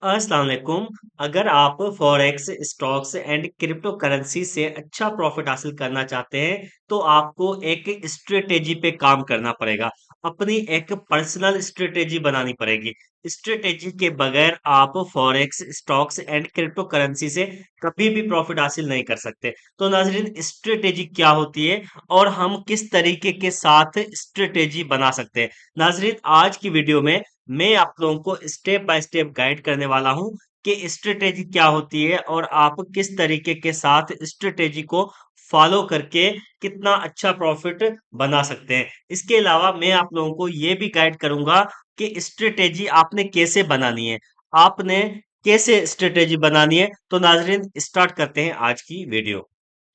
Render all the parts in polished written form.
अस्सलाम वालेकुम। अगर आप forex, stocks and crypto currency से अच्छा प्रॉफिट हासिल करना चाहते हैं, तो आपको एक स्ट्रेटेजी पे काम करना पड़ेगा। अपनी एक पर्सनल स्ट्रेटेजी बनानी पड़ेगी। स्ट्रेटेजी के बगैर आप forex, stocks and crypto currency से कभी भी प्रॉफिट हासिल नहीं कर सकते। तो नाज़रीन, स्ट्रेटेजी क्या होती है और हम किस तरीके के साथ स्ट्रेटेजी बना सकते हैं? नाज़रीन, आज की वीडियो में मैं आप लोगों को स्टेप बाय स्टेप गाइड करने वाला हूं कि स्ट्रेटेजी क्या होती है और आप किस तरीके के साथ स्ट्रेटेजी को फॉलो करके कितना अच्छा प्रॉफिट बना सकते हैं। इसके अलावा मैं आप लोगों को ये भी गाइड करूंगा कि स्ट्रेटेजी आपने कैसे बनानी है। आपने कैसे स्ट्रेटेजी बनानी है। तो नाजरीन, स्टार्ट करते हैं आज की video.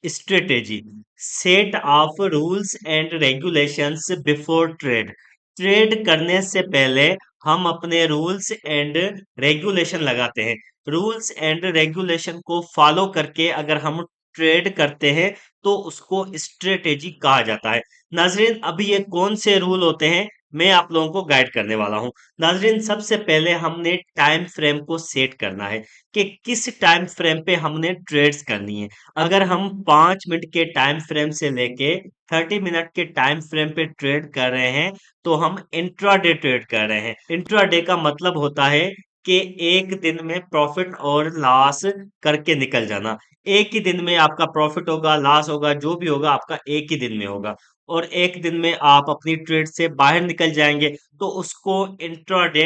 Strategy: set of rules and regulations before trade. Trade करने से पहले हम अपने रूल्स एंड रेगुलेशन लगाते हैं। रूल्स एंड रेगुलेशन को फॉलो करके अगर हम ट्रेड करते हैं तो उसको स्ट्रेटेजी कहा जाता है। नाजरीन, अभी ये कौन से रूल होते हैं, मैं आप लोगों को गाइड करने वाला हूं। नाजरीन, सबसे पहले हमने टाइम फ्रेम को सेट करना है कि किस टाइम फ्रेम पे हमने ट्रेड्स करनी है। अगर हम 5 मिनट के टाइम फ्रेम से लेके 30 मिनट के टाइम फ्रेम पे ट्रेड कर रहे हैं, तो हम इंट्राडे ट्रेड कर रहे हैं। इंट्राडे का मतलब होता है कि एक दिन में प्रॉफिट और लॉस करके निकल जाना। एक ही दिन में आपका प्रॉफिट होगा, लॉस होगा, जो भी होगा आपका एक ही दिन में होगा। और एक दिन में आप अपनी ट्रेड से बाहर निकल जाएंगे, तो उसको इंट्राडे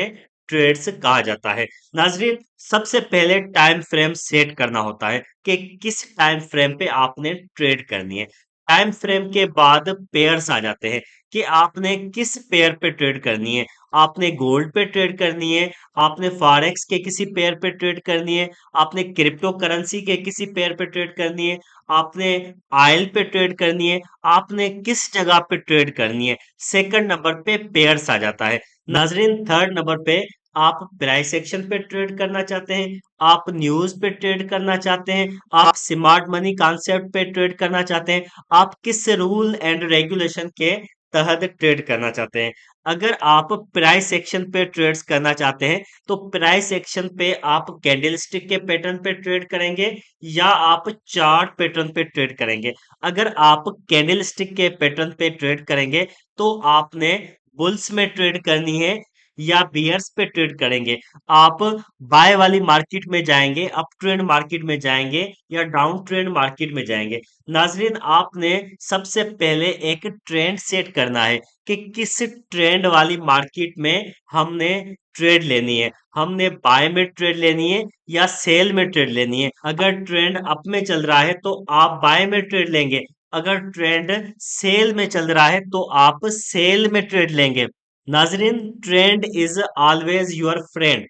ट्रेड्स कहा जाता है। नाजरीन, सबसे पहले टाइम फ्रेम सेट करना होता है कि किस टाइम फ्रेम पे आपने ट्रेड करनी है। टाइम फ्रेम के बाद पेयर्स आ जाते हैं कि आपने किस पेयर पे ट्रेड करनी है। आपने गोल्ड पे ट्रेड करनी है, आपने फॉरेक्स के किसी पेयर पे ट्रेड करनी है, आपने क्रिप्टो करेंसी के किसी पेयर पे ट्रेड करनी है, आपने ऑयल पे ट्रेड करनी है, आपने किस जगह पे ट्रेड करनी है। सेकंड नंबर पे पेयर्स आ जाता है। नाजरीन, थर्ड नंबर पे आप प्राइस एक्शन पे ट्रेड करना चाहते हैं, आप न्यूज पे ट्रेड करना चाहते हैं, आप स्मार्ट मनी कॉन्सेप्ट पे ट्रेड करना चाहते हैं, आप किस रूल एंड रेगुलेशन के तहत ट्रेड करना चाहते हैं। अगर आप प्राइस एक्शन पे ट्रेड्स करना चाहते हैं, तो प्राइस एक्शन पे आप कैंडलस्टिक के पैटर्न पे ट्रेड करेंगे या आप चार्ट पैटर्न पे ट्रेड करेंगे। अगर आप कैंडलस्टिक के पैटर्न पे ट्रेड करेंगे, तो आपने बुल्स में ट्रेड करनी है या बियर्स पे ट्रेड करेंगे। आप बाय वाली मार्केट में जाएंगे, अप ट्रेंड मार्केट में जाएंगे या डाउन ट्रेंड मार्केट में जाएंगे। नाजरीन, आपने सबसे पहले एक ट्रेंड सेट करना है कि किस ट्रेंड वाली मार्केट में हमने ट्रेड लेनी है। हमने बाय में ट्रेड लेनी है या सेल में ट्रेड लेनी है। अगर ट्रेंड अप में चल रहा है तो आप बाय में ट्रेड लेंगे। अगर ट्रेंड सेल में चल रहा है तो आप सेल में ट्रेड लेंगे। नाजरीन, trend is always your friend.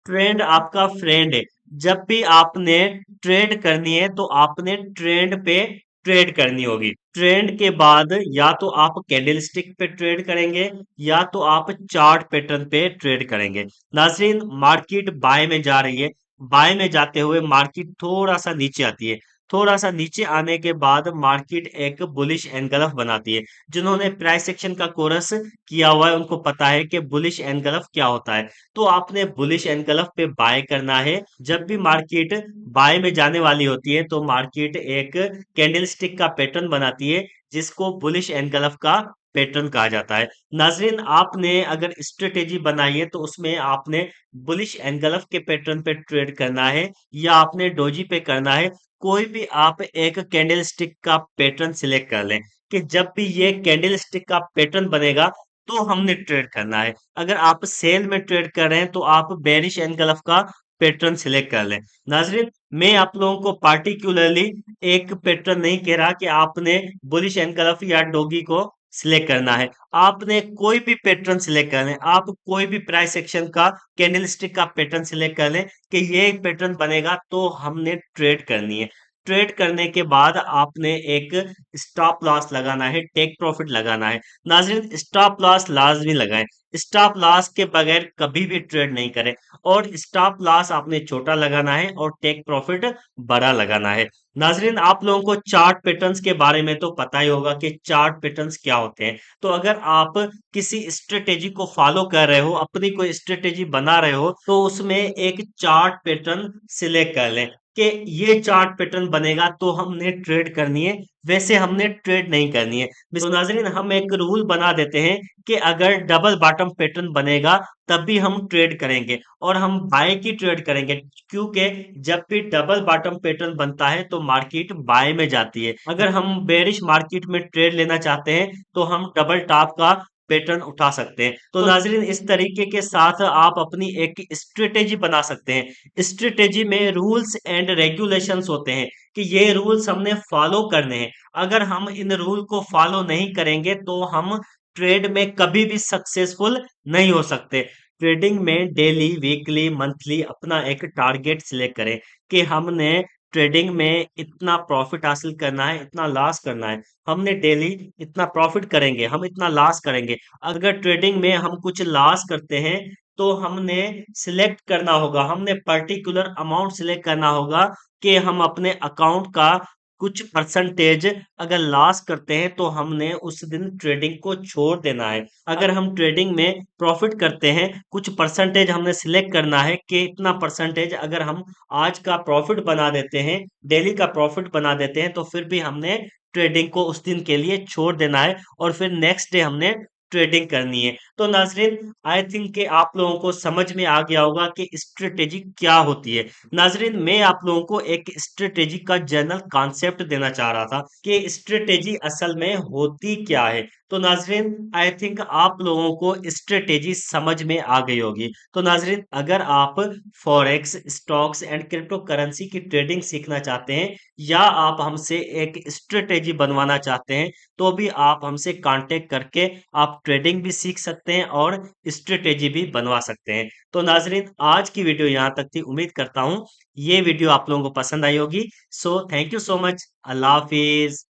Trend आपका फ्रेंड है। जब भी आपने ट्रेड करनी है तो आपने ट्रेंड पे ट्रेड करनी होगी। ट्रेंड के बाद या तो आप कैंडलस्टिक पे ट्रेड करेंगे या तो आप चार्ट पैटर्न पे ट्रेड करेंगे। नाजरीन, मार्केट बाय में जा रही है। बाय में जाते हुए मार्केट थोड़ा सा नीचे आती है। थोड़ा सा नीचे आने के बाद मार्केट एक बुलिश एनगल्फ बनाती है। जिन्होंने प्राइस एक्शन का कोर्स किया हुआ है उनको पता है कि बुलिश एनगल्फ क्या होता है। तो आपने बुलिश एनगल्फ पे बाय करना है। जब भी मार्केट बाय में जाने वाली होती है तो मार्केट एक कैंडलस्टिक का पैटर्न बनाती है, जिसको बुलिश एनगल्फ का पैटर्न कहा जाता है। नाजरीन, आपने अगर स्ट्रेटेजी बनाई है तो उसमें आपने बुलिश एनगल्फ के पैटर्न पे ट्रेड करना है या आपने डोजी पे करना है। कोई भी आप एक कैंडलस्टिक का पैटर्न सिलेक्ट कर लें कि जब भी ये कैंडलस्टिक का पैटर्न बनेगा तो हमने ट्रेड करना है। अगर आप सेल में ट्रेड कर रहे हैं तो आप बेरिश एनगल्फ का पैटर्न सिलेक्ट कर लें। नाजरीन, मैं आप लोगों को पार्टिकुलरली एक पैटर्न नहीं कह रहा कि आपने बुलिश एनगल्फ या डोगी को सिलेक्ट करना है। आपने कोई भी पैटर्न सिलेक्ट कर लें, आप कोई भी प्राइस एक्शन का कैंडलस्टिक का पैटर्न सिलेक्ट कर लें कि ये पैटर्न बनेगा तो हमने ट्रेड करनी है। ट्रेड करने के बाद आपने एक स्टॉप लॉस लगाना है, टेक प्रॉफिट लगाना है। नाज़रीन, स्टॉप लॉस लाज़मी लगाएँ। स्टॉप लॉस के बगैर कभी भी ट्रेड नहीं करें और स्टॉप लॉस आपने छोटा लगाना है और टेक प्रॉफिट बड़ा लगाना है। नाज़रीन, आप लोगों को चार्ट पैटर्न्स के बारे में तो पता ही होगा कि चार्ट पैटर्न्स क्या होते हैं। तो अगर आप किसी स्ट्रेटेजी को फॉलो कर रहे हो, अपनी कोई स्ट्रेटेजी बना रहे हो, तो उसमें एक चार्ट पैटर्न सिलेक्ट कर लें कि ये चार्ट पैटर्न बनेगा तो हमने ट्रेड करनी है, वैसे हमने ट्रेड नहीं करनी है। तो नाज़रीन, हम एक रूल बना देते हैं कि अगर डबल बॉटम पैटर्न बनेगा तब भी हम ट्रेड करेंगे और हम बाय की ट्रेड करेंगे, क्योंकि जब भी डबल बॉटम पैटर्न बनता है तो मार्केट बाय में जाती है। अगर हम बेरिश मार्केट में ट्रेड लेना चाहते हैं तो हम डबल टॉप का पैटर्न उठा सकते हैं। तो नाजरीन, इस तरीके के साथ आप अपनी एक स्ट्रेटेजी बना सकते हैं। स्ट्रेटेजी में रूल्स एंड रेगुलेशंस होते हैं कि ये रूल्स हमने फॉलो करने हैं। अगर हम इन रूल को फॉलो नहीं करेंगे तो हम ट्रेड में कभी भी सक्सेसफुल नहीं हो सकते। ट्रेडिंग में डेली, वीकली, मंथली अपना एक टारगेट सिलेक्ट करें कि हमने ट्रेडिंग में इतना प्रॉफिट हासिल करना है, इतना लॉस करना है। हमने डेली इतना प्रॉफिट करेंगे, हम इतना लॉस करेंगे। अगर ट्रेडिंग में हम कुछ लॉस करते हैं तो हमने सिलेक्ट करना होगा, हमने पर्टिकुलर अमाउंट सिलेक्ट करना होगा कि हम अपने अकाउंट का कुछ परसेंटेज अगर लॉस करते हैं तो हमने उस दिन ट्रेडिंग को छोड़ देना है। अगर हम ट्रेडिंग में प्रॉफिट करते हैं, कुछ परसेंटेज हमने सिलेक्ट करना है कि इतना परसेंटेज अगर हम आज का प्रॉफिट बना देते हैं, डेली का प्रॉफिट बना देते हैं, तो फिर भी हमने ट्रेडिंग को उस दिन के लिए छोड़ देना है और फिर नेक्स्ट डे हमने ट्रेडिंग करनी है। तो नाज़रीन, आई थिंक कि आप लोगों को समझ में आ गया होगा कि स्ट्रेटेजी क्या होती है। नाज़रीन, मैं आप लोगों को एक स्ट्रेटेजी का जनरल कॉन्सेप्ट देना चाह रहा था कि स्ट्रेटेजी असल में होती क्या है। तो नाज़रीन, आई थिंक आप लोगों को स्ट्रेटेजी समझ में आ गई होगी। तो नाज़रीन, अगर आप forex, stocks and crypto currency की ट्रेडिंग सीखना चाहते हैं या आप हमसे एक स्ट्रेटेजी बनवाना चाहते हैं, तो भी आप हमसे कांटेक्ट करके आप ट्रेडिंग भी सीख सकते हैं और स्ट्रेटेजी भी बनवा सकते हैं। तो नाज़रीन, आज की वीडियो यहाँ तक थी। उम्मीद करता हूँ ये वीडियो आप लोगों को पसंद आई होगी। So thank you so much. Allah हाफ़िज़।